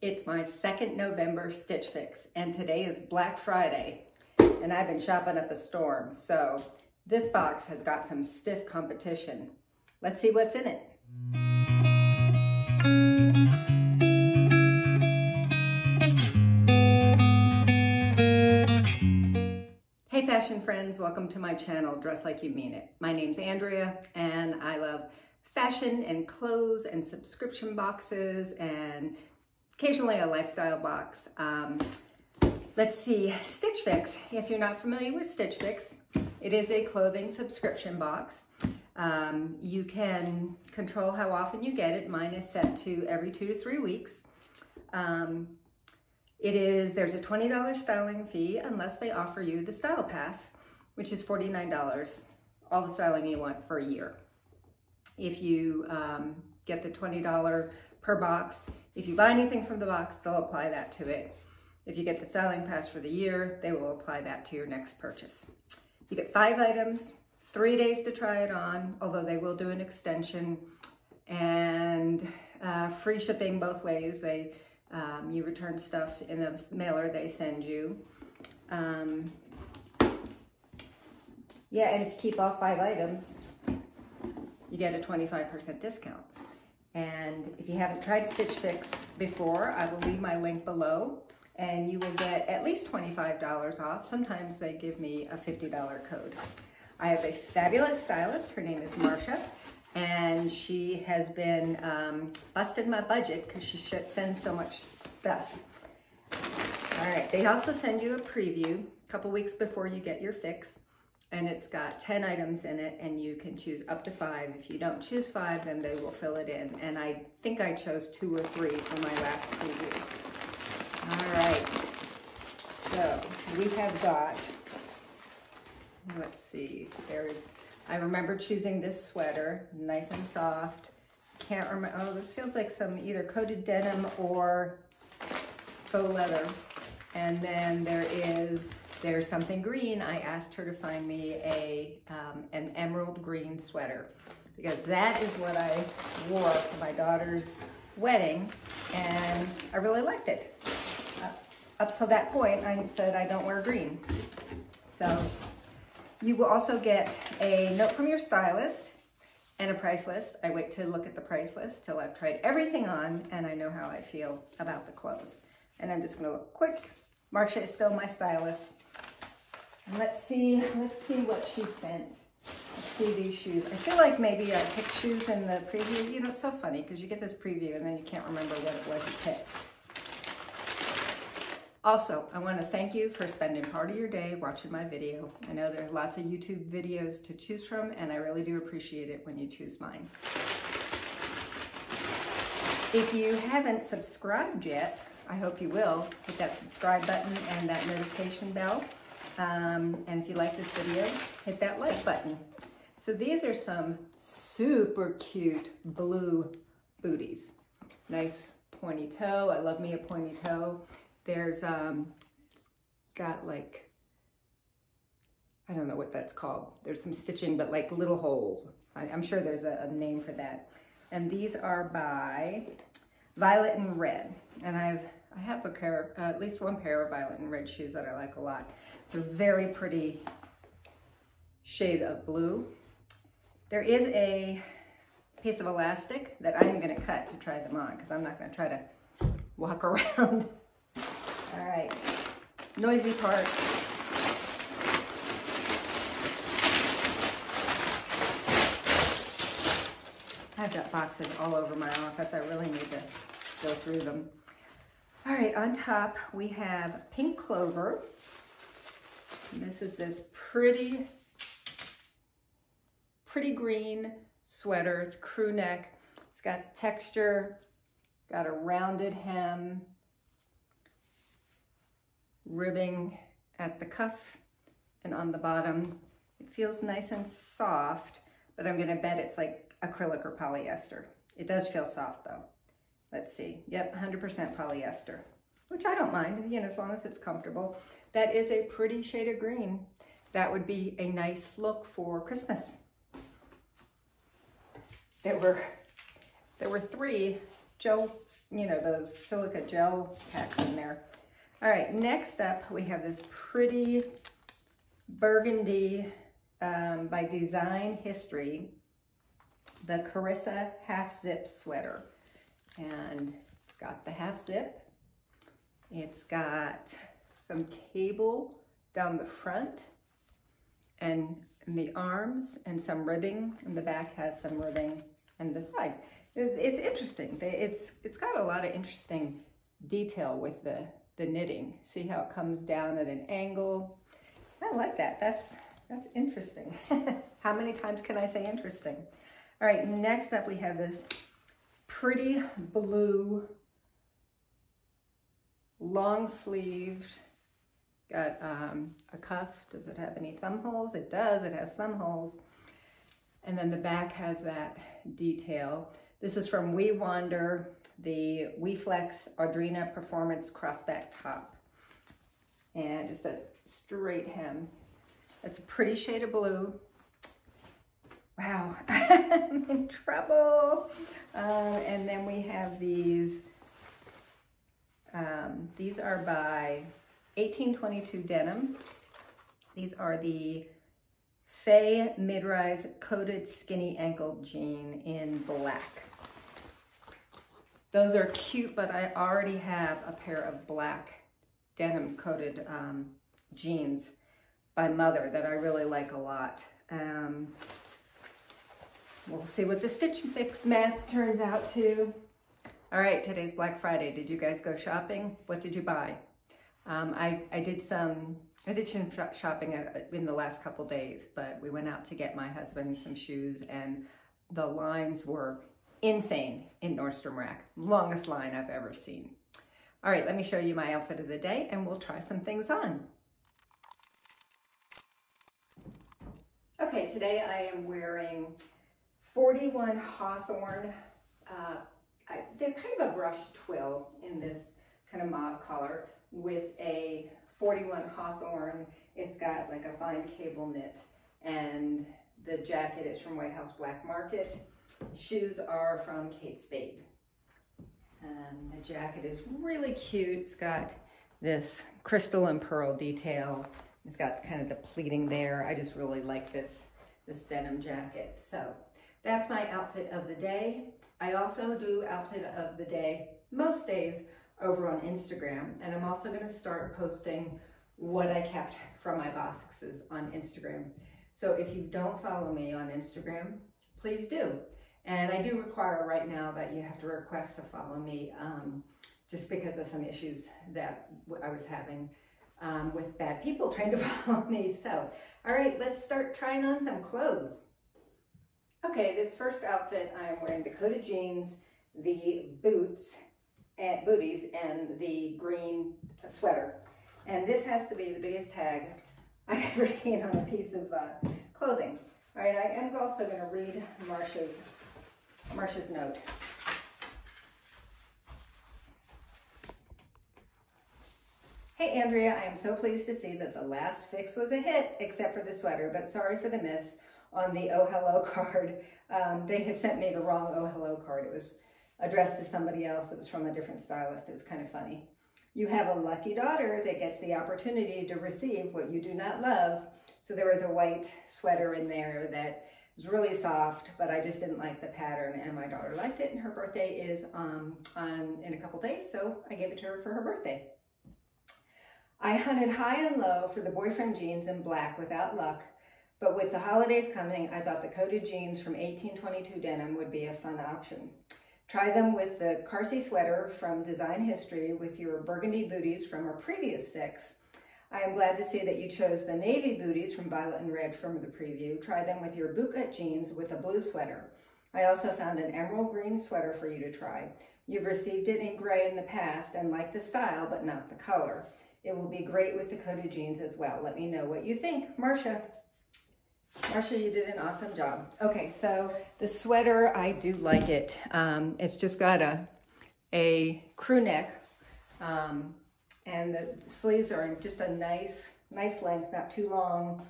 It's my second November Stitch Fix, and today is Black Friday, and I've been shopping up a storm, so this box has got some stiff competition. Let's see what's in it. Hey fashion friends, welcome to my channel, Dress Like You Mean It. My name's Andrea, and I love fashion and clothes and subscription boxes and occasionally a lifestyle box. Let's see, Stitch Fix. If you're not familiar with Stitch Fix, it is a clothing subscription box. You can control how often you get it. Mine is set to every 2 to 3 weeks. There's a $20 styling fee unless they offer you the Style Pass, which is $49, all the styling you want for a year. If you get the $20 per box, if you buy anything from the box, they'll apply that to it. If you get the styling pass for the year, they will apply that to your next purchase. You get 5 items, 3 days to try it on, although they will do an extension, and free shipping both ways. You return stuff in a mailer they send you. Yeah, and if you keep all 5 items, you get a 25% discount. And if you haven't tried Stitch Fix before, I will leave my link below, and you will get at least $25 off. Sometimes they give me a $50 code. I have a fabulous stylist. Her name is Marsha, and she has been busting my budget because she sends so much stuff. All right, they also send you a preview a couple weeks before you get your fix, and it's got 10 items in it, and you can choose up to 5. If you don't choose 5, then they will fill it in. And I think I chose 2 or 3 for my last preview. All right, so we have got, let's see, I remember choosing this sweater, nice and soft. Can't remember, oh, this feels like some either coated denim or faux leather. And then there's something green. I asked her to find me an emerald green sweater because that is what I wore for my daughter's wedding, and I really liked it. Up till that point, I said I don't wear green. So you will also get a note from your stylist and a price list. I wait to look at the price list till I've tried everything on and I know how I feel about the clothes. And I'm just gonna look quick. Marsha is still my stylist. And let's see what she sent. Let's see these shoes. I feel like maybe I picked shoes in the preview. You know, it's so funny because you get this preview and then you can't remember what it was you picked. Also, I want to thank you for spending part of your day watching my video. I know there's lots of YouTube videos to choose from, and I really do appreciate it when you choose mine. If you haven't subscribed yet, I hope you will. Hit that subscribe button and that notification bell. And if you like this video, hit that like button. So these are some super cute blue booties. Nice pointy toe. I love me a pointy toe. There's got like, I don't know what that's called. There's some stitching, but like little holes. I'm sure there's a name for that. And these are by Violet and Red. And I have a pair, at least one pair of violet and red shoes that I like a lot. It's a very pretty shade of blue. There is a piece of elastic that I am gonna cut to try them on because I'm not gonna try to walk around. All right, noisy part. I've got boxes all over my office. I really need to go through them. All right, on top we have pink clover. And this is this pretty green sweater. It's crew neck. It's got texture, got a rounded hem, ribbing at the cuff and on the bottom. It feels nice and soft, but I'm gonna bet it's like acrylic or polyester. It does feel soft though. Let's see, yep, 100% polyester, which I don't mind, you know, as long as it's comfortable. That is a pretty shade of green. That would be a nice look for Christmas. There were 3. Joe you know, those silica gel packs in there. All right, next up we have this pretty burgundy by Design History, the Karsie half zip sweater. And it's got the half zip. It's got some cable down the front and in the arms and some ribbing, and the back has some ribbing and the sides. It's interesting. It's got a lot of interesting detail with the knitting. See how it comes down at an angle? I like that. That's interesting. How many times can I say interesting? All right, next up we have this pretty blue, long sleeved, got a cuff. Does it have any thumb holes? It does, it has thumb holes. And then the back has that detail. This is from We Wander, the WeFlex Audrina Performance Crossback Top. And just a straight hem. It's a pretty shade of blue. Wow, I'm in trouble. And then we have these. These are by 1822 Denim. These are the Faye Mid-Rise Coated Skinny Ankle Jean in black. Those are cute, but I already have a pair of black denim coated jeans by Mother that I really like a lot. We'll see what the Stitch Fix math turns out to. All right, today's Black Friday. Did you guys go shopping? What did you buy? I did some shopping in the last couple days, but we went out to get my husband some shoes, and the lines were insane in Nordstrom Rack. Longest line I've ever seen. All right, let me show you my outfit of the day, and we'll try some things on. Okay, today I am wearing 41 Hawthorne. They're kind of a brushed twill in this kind of mauve color with a 41 Hawthorne. It's got like a fine cable knit, and the jacket is from White House Black Market. Shoes are from Kate Spade. The jacket is really cute. It's got this crystal and pearl detail. It's got kind of the pleating there. I just really like this denim jacket. So that's my outfit of the day. I also do outfit of the day most days over on Instagram, and I'm also going to start posting what I kept from my boxes on Instagram. So if you don't follow me on Instagram, please do. And I do require right now that you have to request to follow me just because of some issues that I was having with bad people trying to follow me. So, all right, let's start trying on some clothes. Okay, this first outfit, I am wearing the coated jeans, the booties, and the green sweater. And this has to be the biggest tag I've ever seen on a piece of clothing. All right, I am also going to read Marsha's note. Hey Andrea, I am so pleased to see that the last fix was a hit, except for the sweater, but sorry for the miss on the Oh Hello card. They had sent me the wrong Oh Hello card. It was addressed to somebody else. It was from a different stylist. It was kind of funny. You have a lucky daughter that gets the opportunity to receive what you do not love. So there was a white sweater in there that was really soft, but I just didn't like the pattern, and my daughter liked it, and her birthday is in a couple days, so I gave it to her for her birthday. I hunted high and low for the boyfriend jeans in black without luck, but with the holidays coming, I thought the coated jeans from 1822 Denim would be a fun option. Try them with the Karsie sweater from Design History with your burgundy booties from our previous fix. I am glad to see that you chose the navy booties from Violet and Red from the preview. Try them with your bootcut jeans with a blue sweater. I also found an emerald green sweater for you to try. You've received it in gray in the past and like the style, but not the color. It will be great with the coated jeans as well. Let me know what you think. Marsha, you did an awesome job. Okay, so the sweater, I do like it. It's just got a crew neck, and the sleeves are just a nice length, not too long.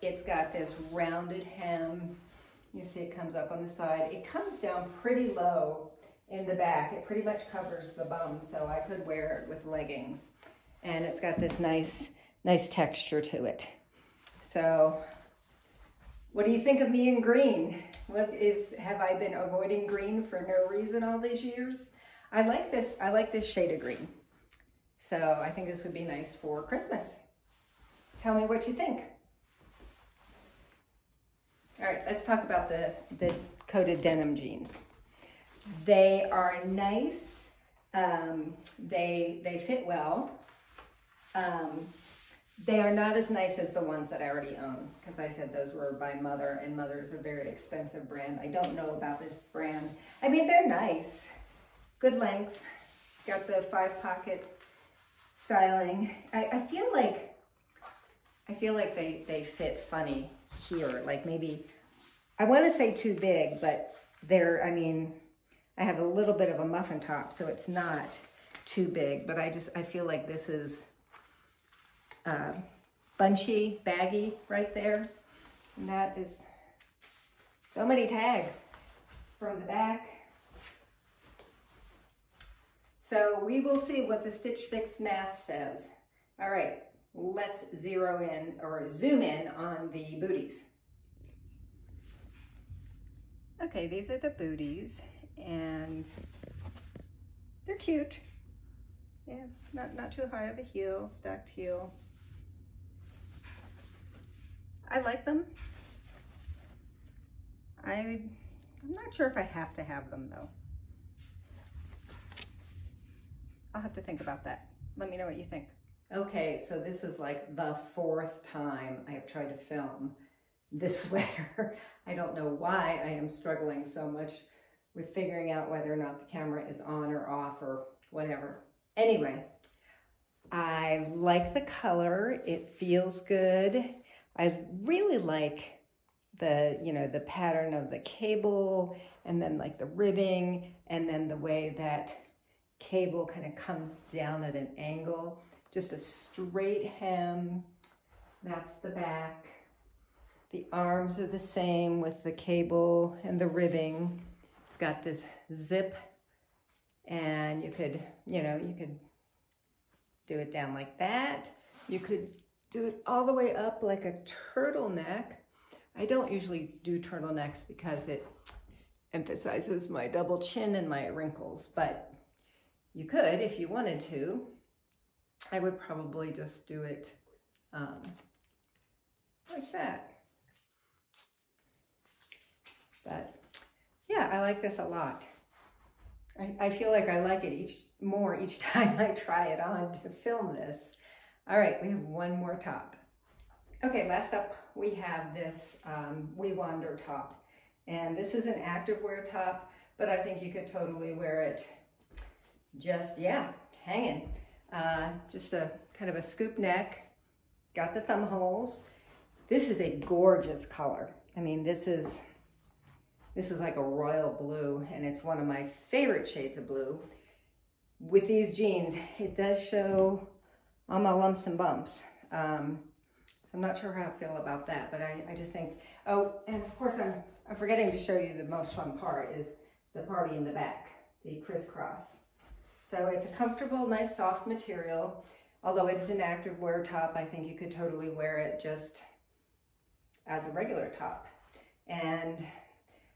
It's got this rounded hem. You see it comes up on the side. It comes down pretty low in the back. It pretty much covers the bum, so I could wear it with leggings. And it's got this nice texture to it. So what do you think of me in green? Have I been avoiding green for no reason all these years? I like this shade of green. So I think this would be nice for Christmas. Tell me what you think. All right, let's talk about the coated denim jeans. They are nice. They fit well. They are not as nice as the ones that I already own, because I said those were by Mother, and Mother is a very expensive brand. I don't know about this brand. I mean, they're nice. Good length. Got the 5-pocket styling. I feel like they fit funny here. Like maybe, I want to say too big, but I mean, I have a little bit of a muffin top, so it's not too big, but I feel like this is bunchy, baggy right there. And that is so many tags from the back. So we will see what the Stitch Fix math says. All right, let's zoom in on the booties. Okay, these are the booties, and they're cute. Yeah, not too high of a heel, stacked heel. I like them. I'm not sure if I have to have them though. I'll have to think about that. Let me know what you think. Okay, so this is like the 4th time I have tried to film this sweater. I don't know why I am struggling so much with figuring out whether or not the camera is on or off or whatever. Anyway, I like the color. It feels good. I really like the pattern of the cable, and then like the ribbing, and then the way that cable kind of comes down at an angle. Just a straight hem. That's the back. The arms are the same with the cable and the ribbing. It's got this zip, and you could do it down like that. You could do it all the way up like a turtleneck. I don't usually do turtlenecks because it emphasizes my double chin and my wrinkles, but you could if you wanted to. I would probably just do it like that. But yeah, I like this a lot. I feel like I like it more each time I try it on to film this. All right, we have one more top. Okay, last up we have this We Wander top. And this is an activewear top, but I think you could totally wear it just, yeah, hanging. Just a kind of a scoop neck, got the thumb holes. This is a gorgeous color. I mean, this is like a royal blue, and it's one of my favorite shades of blue. With these jeans, it does show all my lumps and bumps. So I'm not sure how I feel about that, but I just think, oh, and of course I'm forgetting to show you the most fun part is the party in the back, the crisscross. So it's a comfortable, nice, soft material. Although it is an activewear top, I think you could totally wear it just as a regular top. And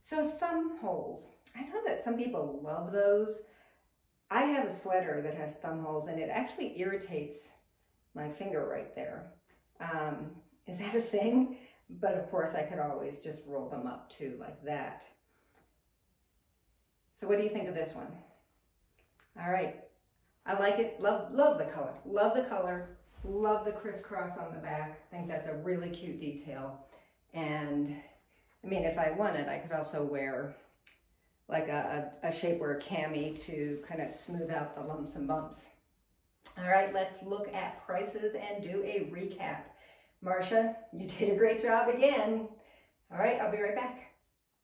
so thumb holes. I know that some people love those. I have a sweater that has thumb holes, and it actually irritates my finger right there. Is that a thing? But of course I could always just roll them up too, like that. So what do you think of this one? All right, I like it. Love the color. Love the color. Love the crisscross on the back. I think that's a really cute detail. And I mean, if I wanted, I could also wear like a shapewear cami to kind of smooth out the lumps and bumps. All right, let's look at prices and do a recap. Marcia, you did a great job again. All right, I'll be right back.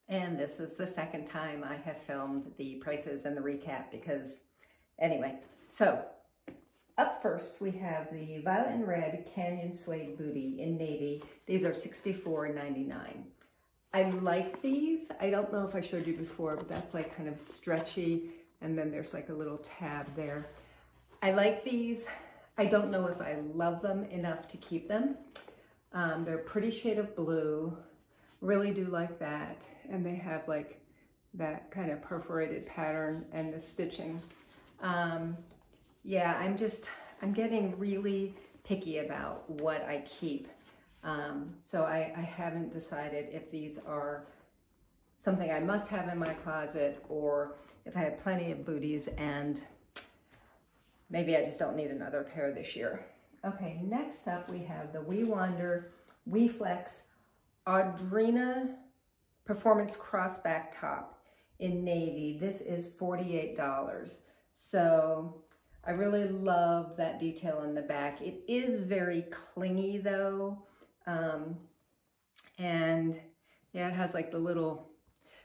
And this is the second time I have filmed the prices and the recap because, anyway, so up first we have the violet and red Canyon Suede Bootie in navy. These are $64.99. I like these. I don't know if I showed you before, but that's like kind of stretchy. And then there's like a little tab there. I like these. I don't know if I love them enough to keep them. They're a pretty shade of blue. Really do like that. And they have like that kind of perforated pattern and the stitching. Yeah, I'm getting really picky about what I keep. So I haven't decided if these are something I must have in my closet or if I have plenty of booties and maybe I just don't need another pair this year. Okay, next up we have the WeFlex Audrina Performance Crossback Top in navy. This is $48. So I really love that detail in the back. It is very clingy though. And yeah, it has like the little,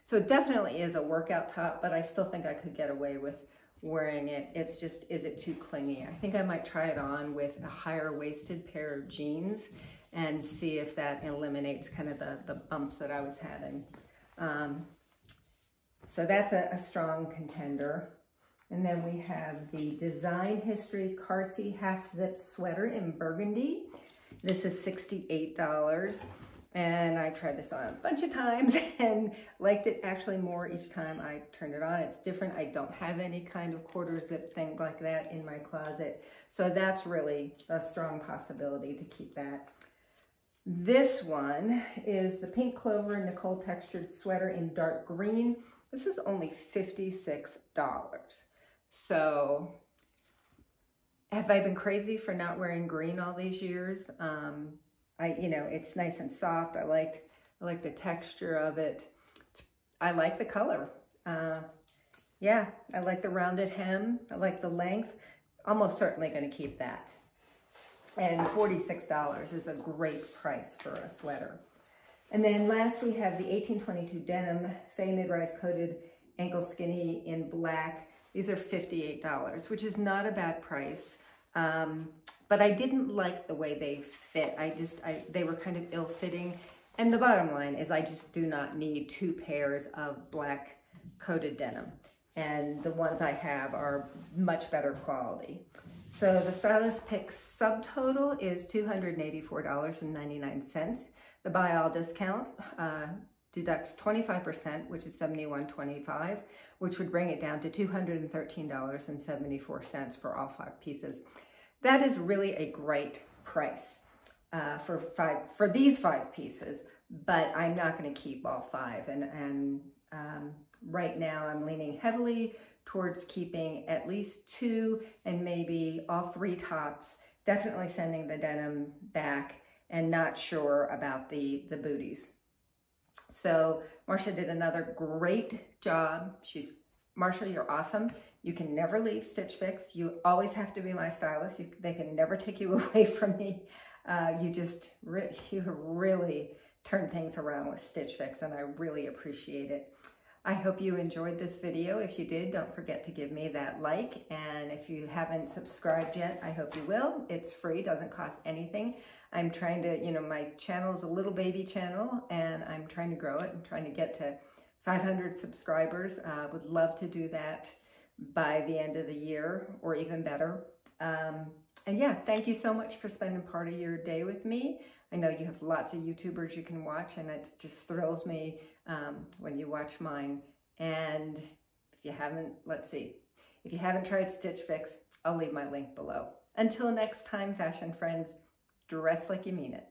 so it definitely is a workout top, but I still think I could get away with wearing it. It's just, is it too clingy? I think I might try it on with a higher waisted pair of jeans and see if that eliminates kind of the bumps that I was having. So that's a strong contender. And then we have the Design History Karsie half zip sweater in burgundy. This is $68. And I tried this on a bunch of times and liked it actually more each time I turned it on. It's different. I don't have any kind of quarter zip thing like that in my closet. So that's really a strong possibility to keep that. This one is the Pink Clover Nickole textured sweater in dark green. This is only $56. So have I been crazy for not wearing green all these years? You know, it's nice and soft. I like the texture of it. I like the color. Yeah, I like the rounded hem. I like the length. Almost certainly going to keep that. And $46 is a great price for a sweater. And then last we have the 1822 denim Fay mid-rise coated ankle skinny in black. These are $58, which is not a bad price. But I didn't like the way they fit. They were kind of ill-fitting. And the bottom line is I just do not need two pairs of black coated denim. And the ones I have are much better quality. So the stylist pick subtotal is $284.99. The buy all discount deducts 25%, which is $71.25, which would bring it down to $213.74 for all 5 pieces. That is really a great price for these 5 pieces, but I'm not going to keep all 5. And right now I'm leaning heavily towards keeping at least 2 and maybe all 3 tops, definitely sending the denim back and not sure about the booties. So Marcia did another great job. Marcia, you're awesome. You can never leave Stitch Fix. You always have to be my stylist. They can never take you away from me. You have really turned things around with Stitch Fix, and I really appreciate it. I hope you enjoyed this video. If you did, don't forget to give me that like. And if you haven't subscribed yet, I hope you will. It's free, doesn't cost anything. I'm trying to, my channel is a little baby channel, and I'm trying to grow it. I'm trying to get to 500 subscribers. Would love to do that by the end of the year or even better. And yeah, thank you so much for spending part of your day with me. I know you have lots of YouTubers you can watch, and it just thrills me when you watch mine. And if you haven't, if you haven't tried Stitch Fix, I'll leave my link below. Until next time, fashion friends, dress like you mean it.